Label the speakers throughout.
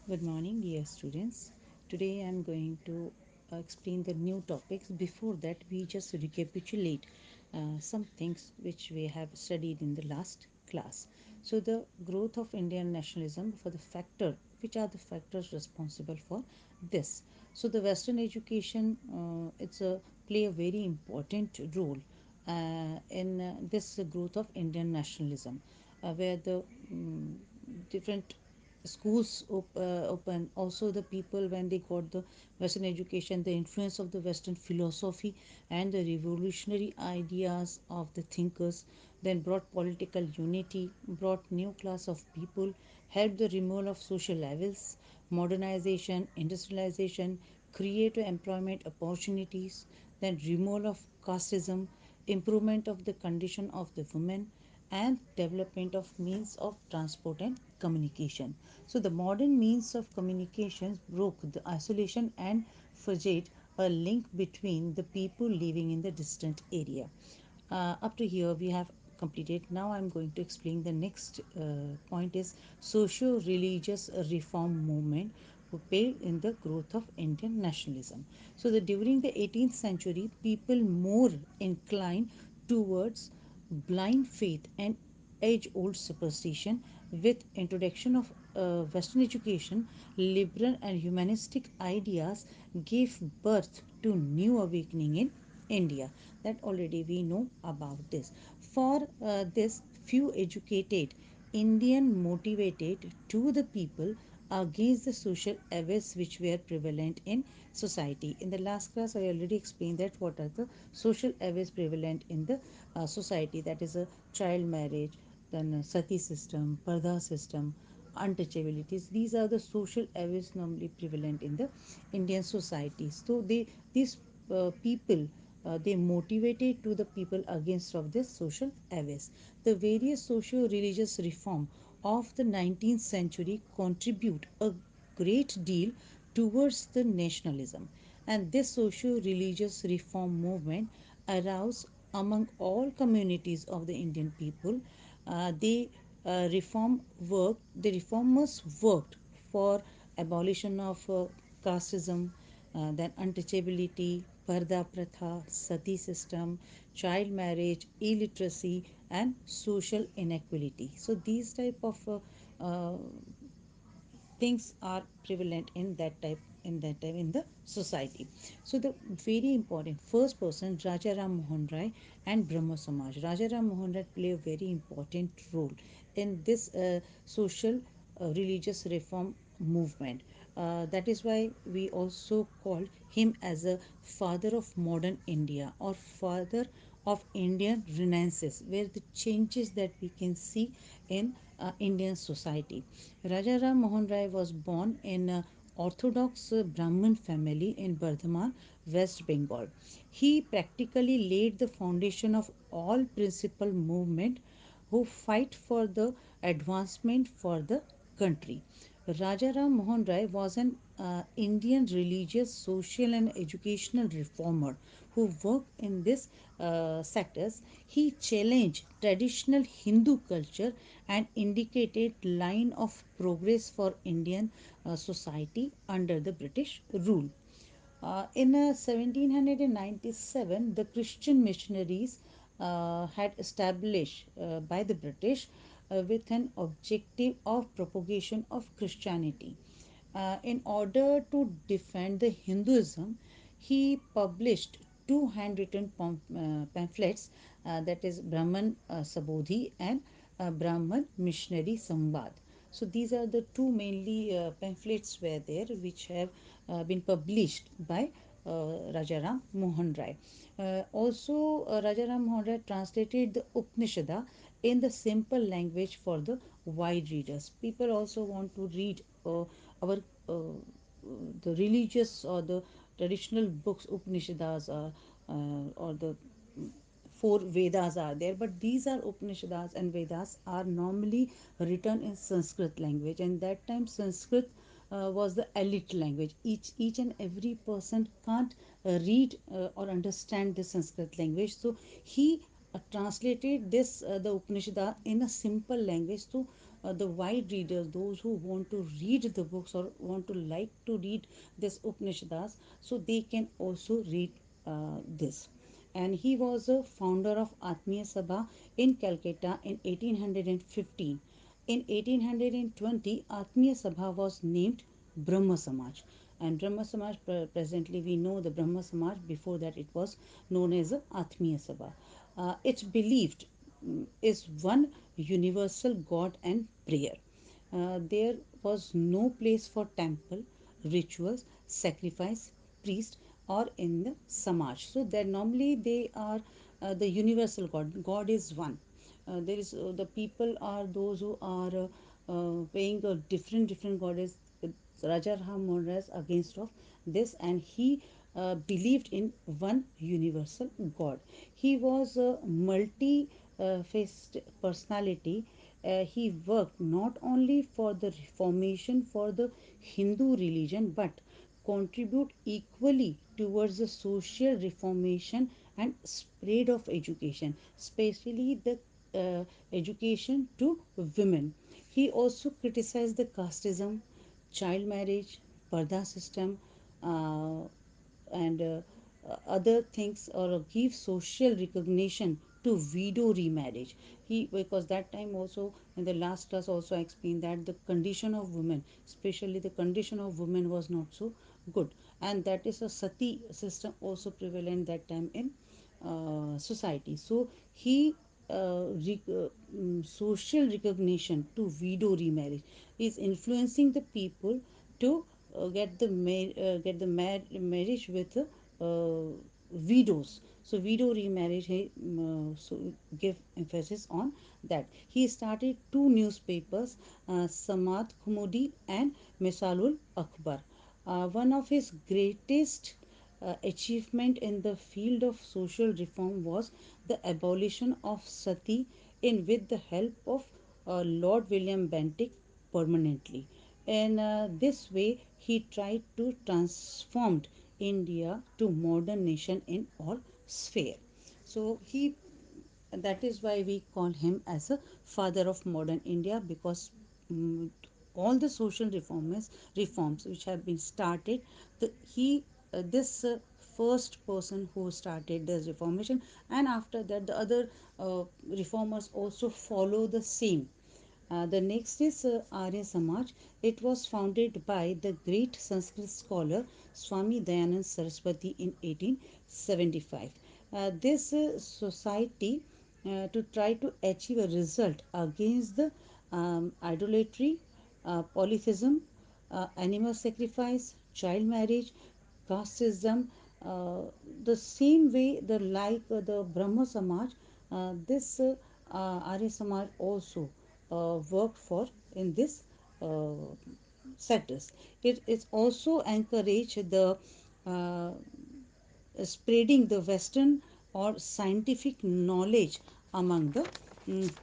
Speaker 1: Good morning, dear students. Today I am going to explain the new topics. Before that, we just recapitulate some things which we have studied in the last class. So, the growth of Indian nationalism for the factor, which are the factors responsible for this? So, the Western education, it's a play a very important role in this growth of Indian nationalism, where the different schools open, also the people when they got the Western education, the influence of the Western philosophy and the revolutionary ideas of the thinkers then brought political unity, brought new class of people, helped the removal of social levels, modernization, industrialization, created employment opportunities, then removal of casteism, improvement of the condition of the women, and development of means of transport and communication. So the modern means of communications broke the isolation and forged a link between the people living in the distant area. Up to here we have completed. Now I'm going to explain the next point is socio-religious reform movement who played in the growth of Indian nationalism. So the during the 18th century, people more inclined towards blind faith and age-old superstition. With introduction of Western education, liberal and humanistic ideas gave birth to new awakening in India. That already we know about this. For this, few educated Indian motivated to the people against the social evils which were prevalent in society. In the last class, I already explained that what are the social evils prevalent in the society. That is a child marriage, then a sati system, parda system, untouchabilities. These are the social evils normally prevalent in the Indian society. So these people they motivated to the people against of this social evils. The various socio-religious reform of the 19th century contribute a great deal towards the nationalism, and this socio-religious reform movement aroused among all communities of the Indian people. They reform work the reformers worked for abolition of casteism, then untouchability, parda pratha, sati system, child marriage, illiteracy, and social inequality. So these type of things are prevalent in the society. So the very important first person, Raja Ram Mohan Rai and Brahmo Samaj. Raja Ram Mohan Rai play a very important role in this social religious reform movement. That is why we also call him as a father of modern India or father of Indian Renaissance, where the changes that we can see in Indian society. Raja Ram Mohan Rai was born in a Orthodox Brahmin family in Bardhaman, West Bengal. He practically laid the foundation of all principal movement who fight for the advancement for the country. Rajaram Mohan Rai was an Indian religious, social, and educational reformer who worked in these sectors. He challenged traditional Hindu culture and indicated line of progress for Indian society under the British rule. In 1797, the Christian missionaries had established by the British with an objective of propagation of Christianity. In order to defend the Hinduism, he published two handwritten pamphlets, that is Brahman Sabodhi and Brahman Missionary Sambad. So these are the two mainly pamphlets were there which have been published by Rajaram Mohan Rai. Also, Rajaram Mohan Rai translated the Upanishada in the simple language for the wide readers. People also want to read our the religious or the traditional books, Upanishads, or the four Vedas are there, but these are Upanishads and Vedas are normally written in Sanskrit language, and that time Sanskrit was the elite language. Each and every person can't read or understand the Sanskrit language, so he translated this the Upanishad in a simple language. So the wide readers, those who want to read the books or want to like to read this Upanishads, so they can also read this. And he was a founder of Atmiya Sabha in Calcutta in 1815. In 1820, Atmiya Sabha was named Brahma Samaj. And Brahma Samaj, presently we know the Brahma Samaj, before that it was known as Atmiya Sabha. It's believed is one universal God and prayer. There was no place for temple, rituals, sacrifice, priest, or in the Samaj. So that normally they are the universal God. God is one. There is the people are those who are paying a different goddess. Raja Ram Mohan Rai against of this, and he believed in one universal God. He was a multi-faced personality. He worked not only for the reformation for the Hindu religion, but contribute equally towards the social reformation and spread of education, especially the education to women. He also criticized the casteism, child marriage, parda system, uh, and other things, or give social recognition to widow remarriage. He, because that time also in the last class also I explained that the condition of women, especially the condition of women, was not so good, and that is a sati system also prevalent that time in society. So he social recognition to widow remarriage is influencing the people to get the marriage with widows. So widow remarriage, he so give emphasis on that. He started two newspapers, Samad Kumudi and Misalul Akbar. One of his greatest achievement in the field of social reform was the abolition of sati in with the help of Lord William Bentinck permanently. In this way, he tried to transform India to modern nation in all sphere. So he, that is why we call him as a father of modern India, because um, all the social reforms which have been started, he this first person who started this reformation, and after that the other reformers also follow the same. The next is Arya Samaj. It was founded by the great Sanskrit scholar Swami Dayanand Saraswati in 1875. This society to try to achieve a result against the idolatry, polytheism, animal sacrifice, child marriage, casteism. Uh, the same way, the like the Brahma Samaj, this Arya Samaj also worked for in this sectors. It is also encourage the uh, spreading the Western or scientific knowledge among the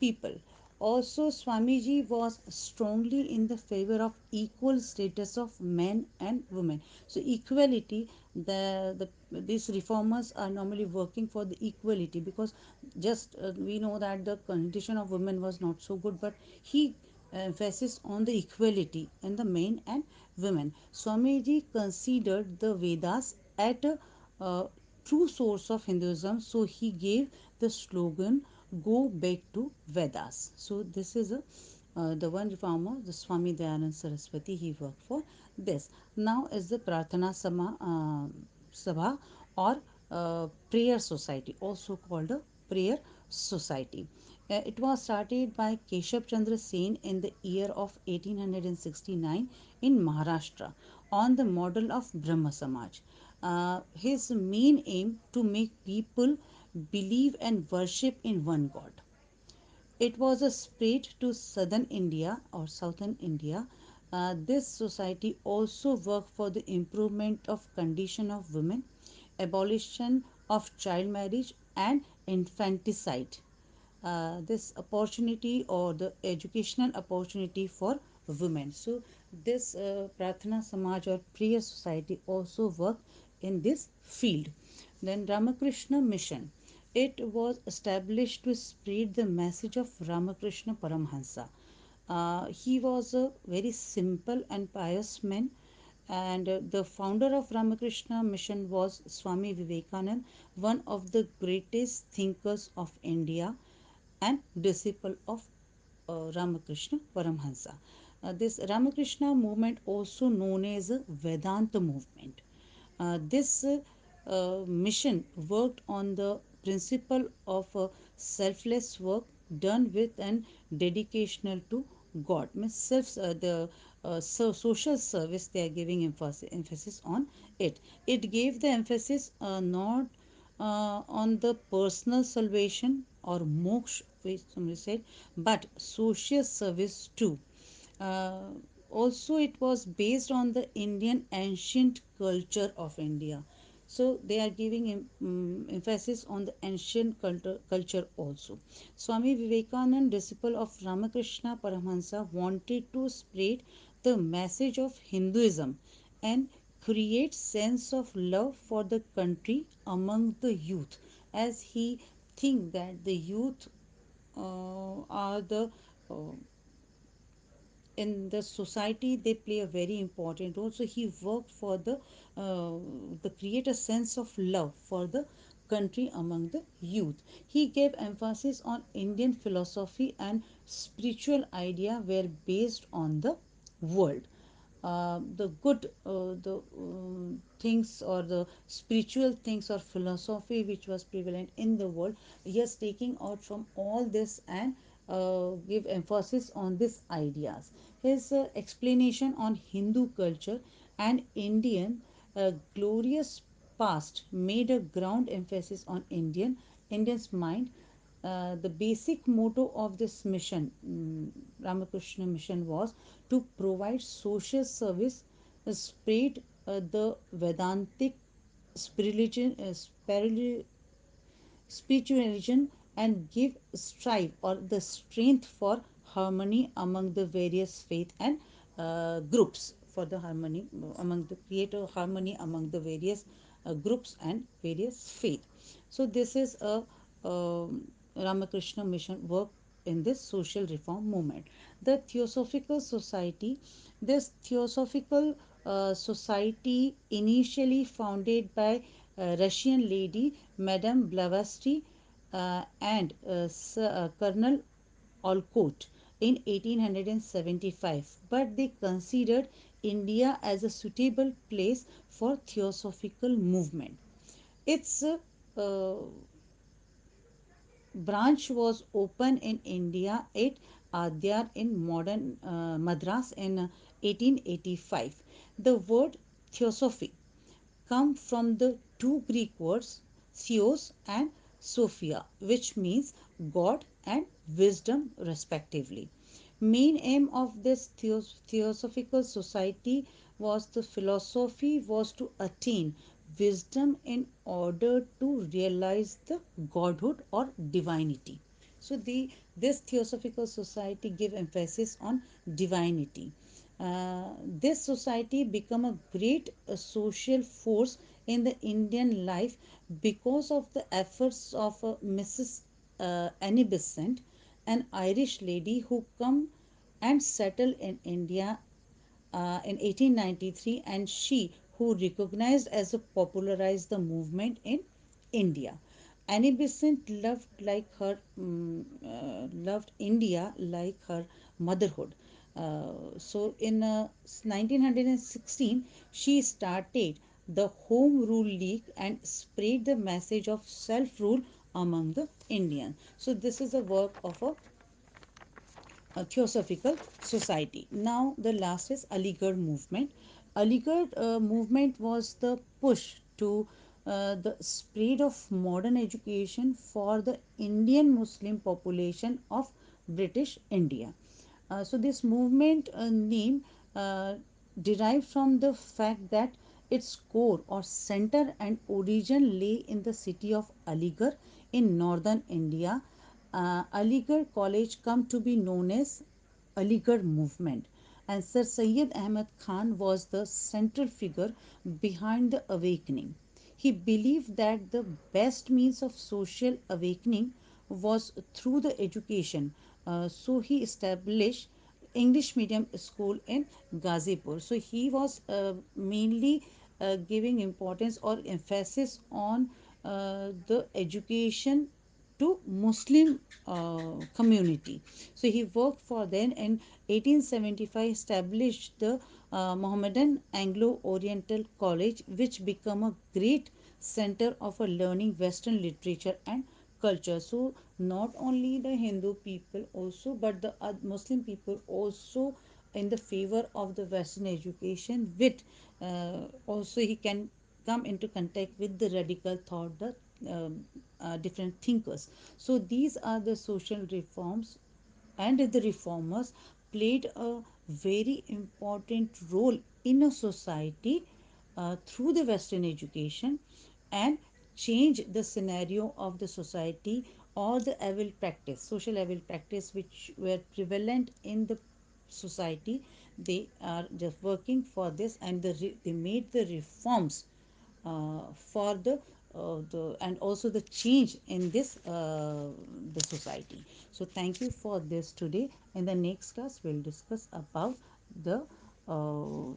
Speaker 1: people. Also, Swamiji was strongly in the favor of equal status of men and women. So, equality, the these reformers are normally working for the equality, because just we know that the condition of women was not so good, but he emphasis on the equality in the men and women. Swamiji considered the Vedas at a true source of Hinduism, so he gave the slogan "Go back to Vedas." So this is a the one reformer, the Swami Dayanand Saraswati. He worked for this. Now is the Prarthana Sabha, or Prayer Society, also called a Prayer Society. It was started by Keshav Chandra Sen in the year of 1869 in Maharashtra on the model of Brahma Samaj. His main aim to make people believe and worship in one God. It was a spread to southern India or southern India. This society also worked for the improvement of condition of women, abolition of child marriage and infanticide. This opportunity or the educational opportunity for women. So this Prarthana Samaj or Prayer Society also worked in this field. Then Ramakrishna Mission. It was established to spread the message of Ramakrishna Paramhansa. He was a very simple and pious man, and the founder of Ramakrishna Mission was Swami Vivekanand, one of the greatest thinkers of India and disciple of Ramakrishna Paramhansa. This Ramakrishna movement, also known as a Vedanta movement, this mission worked on the principle of selfless work done with an dedication to God. Means social service, they are giving emphasis on it. It gave the emphasis not on the personal salvation or moksha, which somebody said, but social service too. Uh, Also, it was based on the Indian ancient culture of India. So they are giving emphasis on the ancient culture also. Swami Vivekananda, disciple of Ramakrishna Paramahansa, wanted to spread the message of Hinduism and create sense of love for the country among the youth, as he think that the youth are the uh, in the society, they play a very important role. So he worked for the create a sense of love for the country among the youth. He gave emphasis on Indian philosophy and spiritual idea were based on the world. The good the things or the spiritual things or philosophy which was prevalent in the world, yes, taking out from all this and give emphasis on these ideas. His explanation on Hindu culture and Indian glorious past made a ground emphasis on Indians mind. The basic motto of this mission, Ramakrishna Mission, was to provide social service, spread the Vedantic spiritualism, and give strive or the strength for harmony among the various faith and groups, for the harmony among the creator harmony among the various groups and various faith. So this is a Ramakrishna Mission work in this social reform movement. The Theosophical Society, this Theosophical Society, initially founded by Russian lady Madame Blavatsky and Colonel Olcott in 1875, but they considered India as a suitable place for theosophical movement. Its branch was open in India at Adyar in modern Madras in 1885. The word theosophy come from the two Greek words theos and sophia, which means God and wisdom respectively. Main aim of this theosophical society was the philosophy was to attain wisdom in order to realize the godhood or divinity. So this theosophical society give emphasis on divinity. This society become a great social force in the Indian life because of the efforts of Mrs. Annie Besant, an Irish lady who come and settle in India in 1893, and she who recognized as a popularized the movement in India. Annie Besant loved India like her motherhood. So in 1916, she started the Home Rule League and spread the message of self rule among the Indians. So this is a work of a Theosophical Society. Now the last is Aligarh movement. Aligarh movement was the push to the spread of modern education for the Indian Muslim population of British India. So this movement name uh, derived from the fact that its core or center and origin lay in the city of Aligarh in northern India. Aligarh College come to be known as Aligarh movement, and Sir Syed Ahmad Khan was the central figure behind the awakening. He believed that the best means of social awakening was through the education. So he established English medium school in Gazipur. So he was mainly giving importance or emphasis on the education to Muslim community. So he worked for then in 1875 established the Mohammedan Anglo Oriental College, which became a great center of a learning Western literature and culture. So not only the Hindu people also, but the Muslim people also in the favor of the Western education. With also he can come into contact with the radical thought, the different thinkers. So these are the social reforms, and the reformers played a very important role in a society through the Western education, and change the scenario of the society, or the evil practice, social evil practice which were prevalent in the society. They are just working for this, and they made the reforms for the and also the change in this the society. So thank you for this today. In the next class we'll discuss about the mm,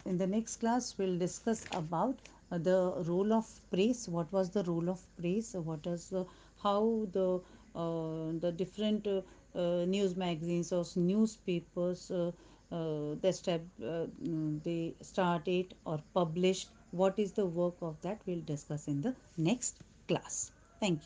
Speaker 1: in the next class we'll discuss about the role of praise. What was the role of praise? What is the how the different news magazines or newspapers they started or published? What is the work of that? We'll discuss in the next class. Thank you.